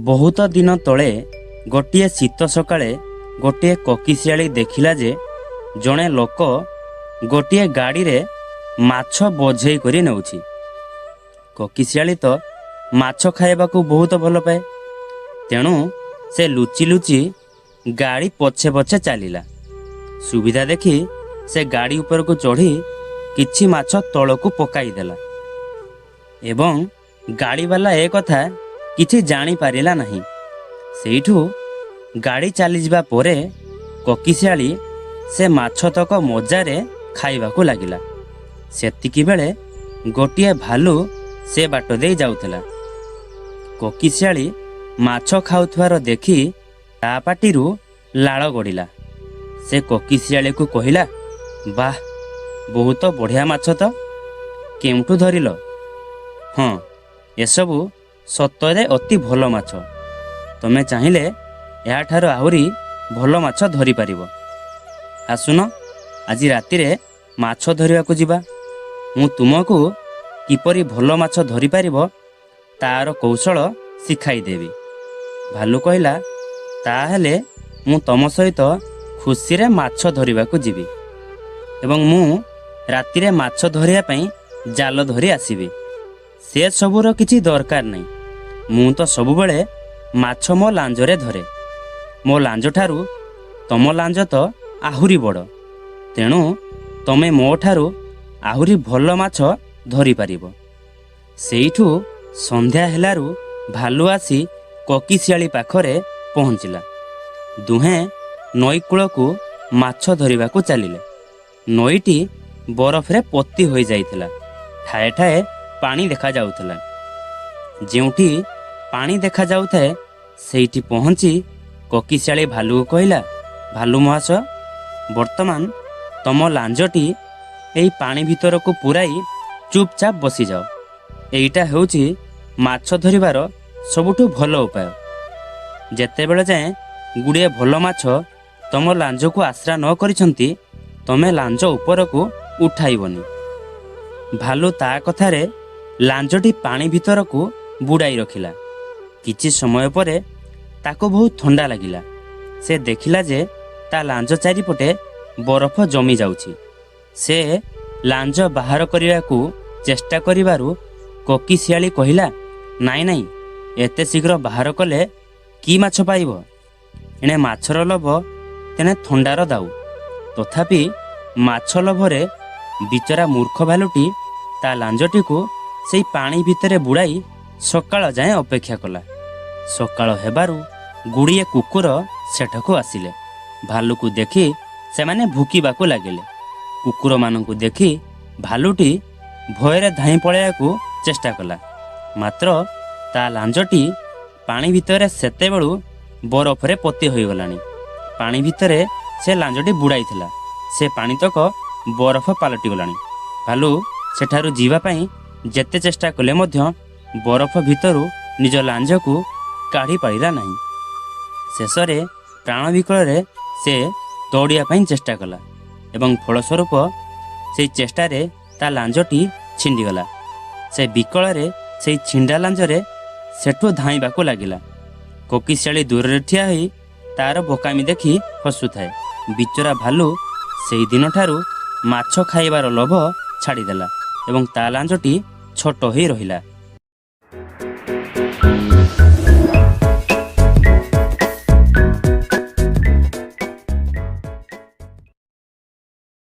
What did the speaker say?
ବହୁତ ଦିନ ତଳେ ଗୋଟିଏ ଶୀତ ସକାଳେ ଗୋଟିଏ କୋକିଶିଆଳି ଦେଖିଲା ଯେ ଜଣେ ଲୋକ ଗୋଟିଏ ଗାଡ଼ିରେ ମାଛ ବୋଝେଇ କରି ନେଉଛି। କୋକିଶିଆଳି ତ ମାଛ ଖାଇବାକୁ ବହୁତ ଭଲ ପାଏ। ତେଣୁ ସେ ଲୁଚି ଲୁଚି ଗାଡ଼ି ପଛେ ପଛେ ଚାଲିଲା। ସୁବିଧା ଦେଖି ସେ ଗାଡ଼ି ଉପରକୁ ଚଢ଼ି କିଛି ମାଛ ତଳକୁ ପକାଇଦେଲା ଏବଂ ଗାଡ଼ିବାଲା ଏ କଥା କିଛି ଜାଣିପାରିଲା ନାହିଁ। ସେଇଠୁ ଗାଡ଼ି ଚାଲିଯିବା ପରେ କୋକିଶିଆଳି ସେ ମାଛତକ ମଜାରେ ଖାଇବାକୁ ଲାଗିଲା। ସେତିକିବେଳେ ଗୋଟିଏ ଭାଲୁ ସେ ବାଟ ଦେଇ ଯାଉଥିଲା। କୋକିଶିଆଳି ମାଛ ଖାଉଥିବାର ଦେଖି ତା ପାଟିରୁ ଲାଳ ଗଡ଼ିଲା। ସେ କୋକିଶିଆଳିକୁ କହିଲା, ବାଃ, ବହୁତ ବଢ଼ିଆ ମାଛ ତ, କେଉଁଠୁ ଧରିଲ? ହଁ, ଏସବୁ ସତରେ ଅତି ଭଲ ମାଛ। ତମେ ଚାହିଁଲେ ଏହାଠାରୁ ଆହୁରି ଭଲ ମାଛ ଧରିପାରିବ। ଆସୁନ, ଆଜି ରାତିରେ ମାଛ ଧରିବାକୁ ଯିବା। ମୁଁ ତୁମକୁ କିପରି ଭଲ ମାଛ ଧରିପାରିବ ତାର କୌଶଳ ଶିଖାଇଦେବି। ଭାଲୁ କହିଲା, ତାହେଲେ ମୁଁ ତମ ସହିତ ଖୁସିରେ ମାଛ ଧରିବାକୁ ଯିବି ଏବଂ ମୁଁ ରାତିରେ ମାଛ ଧରିବା ପାଇଁ ଜାଲ ଧରି ଆସିବି। ସେ ସବୁର କିଛି ଦରକାର ନାହିଁ। ମୁଁ ତ ସବୁବେଳେ ମାଛ ମୋ ଲାଞ୍ଜରେ ଧରେ। ମୋ ଲାଞ୍ଜଠାରୁ ତମ ଲାଞ୍ଜ ତ ଆହୁରି ବଡ଼। ତେଣୁ ତମେ ମୋ ଠାରୁ ଆହୁରି ଭଲ ମାଛ ଧରିପାରିବ। ସେଇଠୁ ସନ୍ଧ୍ୟା ହେଲାରୁ ଭାଲୁ ଆସି କୋକିଶିଆଳି ପାଖରେ ପହଞ୍ଚିଲା। ଦୁହେଁ ନଈ କୂଳକୁ ମାଛ ଧରିବାକୁ ଚାଲିଲେ। ନଈଟି ବରଫରେ ପୋତି ହୋଇଯାଇଥିଲା। ଠାଏ ଠାଏ ପାଣି ଦେଖାଯାଉଥିଲା। ଯେଉଁଠି ପାଣି ଦେଖାଯାଉଥାଏ ସେଇଠି ପହଞ୍ଚି କୋକିଶିଆଳି ଭାଲୁକୁ କହିଲା, ଭାଲୁ ମହାଶୟ, ବର୍ତ୍ତମାନ ତମ ଲାଞ୍ଜଟି ଏଇ ପାଣି ଭିତରକୁ ପୁରାଇ ଚୁପଚାପ ବସିଯାଅ। ଏଇଟା ହେଉଛି ମାଛ ଧରିବାର ସବୁଠୁ ଭଲ ଉପାୟ। ଯେତେବେଳେ ଯାଏଁ ଗୁଡ଼ିଏ ଭଲ ମାଛ ତମ ଲାଞ୍ଜକୁ ଆଶ୍ରା ନ କରିଛନ୍ତି, ତମେ ଲାଞ୍ଜ ଉପରକୁ ଉଠାଇବନି। ଭାଲୁ ତା କଥାରେ ଲାଞ୍ଜଟି ପାଣି ଭିତରକୁ ବୁଡ଼ାଇ ରଖିଲା। କିଛି ସମୟ ପରେ ତାକୁ ବହୁତ ଥଣ୍ଡା ଲାଗିଲା। ସେ ଦେଖିଲା ଯେ ତା ଲାଞ୍ଜ ଚାରିପଟେ ବରଫ ଜମି ଯାଉଛି। ସେ ଲାଞ୍ଜ ବାହାର କରିବାକୁ ଚେଷ୍ଟା କରିବାରୁ କୋକିଶିଆଳି କହିଲା, ନାଇଁ ନାଇଁ, ଏତେ ଶୀଘ୍ର ବାହାର କଲେ କି ମାଛ ପାଇବ? ଏଣେ ମାଛର ଲୋଭ, ତେଣେ ଥଣ୍ଡାର ଦାଉ। ତଥାପି ମାଛ ଲୋଭରେ ବିଚରା ମୂର୍ଖ ଭାଲୁଟି ତା ଲାଞ୍ଜଟିକୁ ସେଇ ପାଣି ଭିତରେ ବୁଡ଼ାଇ ସକାଳ ଯାଏଁ ଅପେକ୍ଷା କଲା। ସକାଳ ହେବାରୁ ଗୁଡ଼ିଏ କୁକୁର ସେଠାକୁ ଆସିଲେ। ଭାଲୁକୁ ଦେଖି ସେମାନେ ଭୁକିବାକୁ ଲାଗିଲେ। କୁକୁରମାନଙ୍କୁ ଦେଖି ଭାଲୁଟି ଭୟରେ ଧାଇଁ ପଳାଇବାକୁ ଚେଷ୍ଟା କଲା। ମାତ୍ର ତା ଲାଞ୍ଜଟି ପାଣି ଭିତରେ ସେତେବେଳୁ ବରଫରେ ପୋତି ହୋଇଗଲାଣି। ପାଣି ଭିତରେ ସେ ଲାଞ୍ଜଟି ବୁଡ଼ାଇଥିଲା। ସେ ପାଣିତକ ବରଫ ପାଲଟିଗଲାଣି। ଭାଲୁ ସେଠାରୁ ଯିବା ପାଇଁ ଯେତେ ଚେଷ୍ଟା କଲେ ମଧ୍ୟ ବରଫ ଭିତରୁ ନିଜ ଲାଞ୍ଜକୁ କାଢ଼ି ପାରିଲା ନାହିଁ। ଶେଷରେ ପ୍ରାଣ ବିକଳରେ ସେ ଦୌଡ଼ିବା ପାଇଁ ଚେଷ୍ଟା କଲା ଏବଂ ଫଳସ୍ୱରୂପ ସେଇ ଚେଷ୍ଟାରେ ତା ଲାଞ୍ଜଟି ଛିଣ୍ଡିଗଲା। ସେ ବିକଳରେ ସେଇ ଛିଣ୍ଡା ଲାଞ୍ଜରେ ସେଠୁ ଧାଇଁବାକୁ ଲାଗିଲା। କୋକିଶିଆଳି ଦୂରରେ ଠିଆ ହୋଇ ତାର ବୋକାମି ଦେଖି ହସୁଥାଏ। ବିଚରା ଭାଲୁ ସେହି ଦିନଠାରୁ ମାଛ ଖାଇବାର ଲୋଭ ଛାଡ଼ିଦେଲା ଏବଂ ତା ଲାଞ୍ଜଟି ଛୋଟ ହୋଇ ରହିଲା।